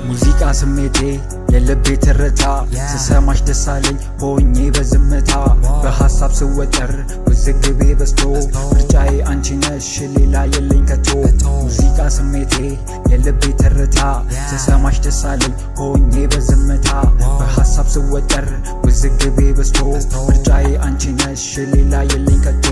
ሙዚቃ ስሜቴ የልቤ ትርታ ስሰማሽ ደስ አለኝ ሆኜ በዝምታ በሐሳብ ስወጠር ውዝግቤ በዝቶ ምርጫዬ አንቺ ነሽ ሌላ የለኝ ከቶ ሙዚቃ ስሜቴ የልቤ ትርታ ስሰማሽ ደስ አለኝ ሆኜ በዝምታ በሐሳብ ስወጠር ውዝግቤ በዝቶ ምርጫዬ አንቺ ነሽ ሌላ የለኝ ከቶ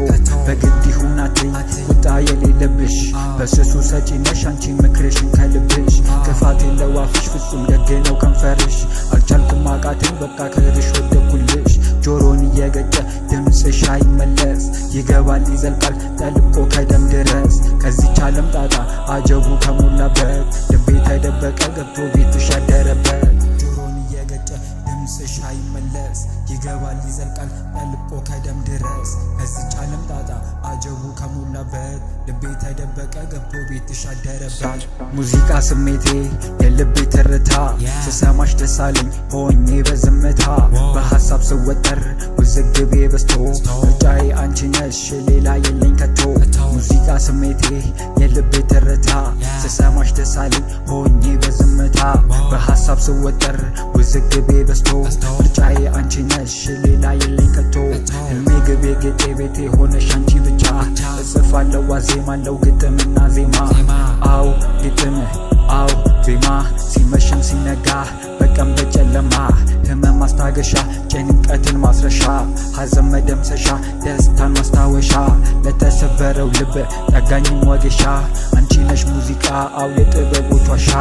በግድ ይሁን አትይ ቁጣ የሌለብሽ በስሱ ሰጪ ነሽ አንቺ ምክርሽን ከልብሽ ክፋት የለው አፍሽ ፍጹም ደግ ነው ከንፈርሽ አልቻልኩም አቃተኝ በቃ ከርሽ ወደኩልሽ ጆሮን እየገጨ ድምፅሽ አይመለስ ይገባል ይዘልቃል ጠልቆ ከደም ድረስ ከዚች ዓለም ጣጣ አጀቡ ከሞላበት ልቤ ተደበቀ ገብቶ ቤትሽ ያደረበት ጆሮን እየገጨ ድምፅሽ አይመለስ ይገባል ይዘልቃል ጠልቆ ከደም ድረስ ከዚች ዓለም ጣጣ አጀቡ ከሞላበት ልቤ ተደበቀ ገብቶ ቤትሽ ያደረበት ሙዚቃ ስሜቴ የልቤ ትርታ ስሰማሽ ደስ አለኝ ሆኜ በዝምታ በሐሳብ ስወጠር ውዝግቤ በዝቶ ምርጫዬ አንቺ ነሽ ሌላ የለኝ ከቶ ሙዚቃ ስሜቴ የልቤ ትርታ ስሰማሽ ደስ አለኝ ሆኜ በዝምታ በሐሳብ ስወጠር ውዝግቤ በዝቶ ምርጫዬ አንቺ ነሽ ሌላ የለኝ ከቶ ህልሜ ግቤ ጌጤ ቤቴ ሆነሽ አንቺ ብቻ እጽፋለሁ ዋዜማለሁ ግጥምና ዜማ አው ግጥም አው ዜማ ሲመሽም ሲነጋ በቀን በጨለማ ህመም ማስታገሻ ጭንቀትን ማስረሻ ሐዘን መደምሰሻ ደስታን ማስታወሻ ለተሰበረው ልብ ጠጋኝም ወጌሻ አንቺ ነሽ ሙዚቃ አው የጥበቦች ዋሻ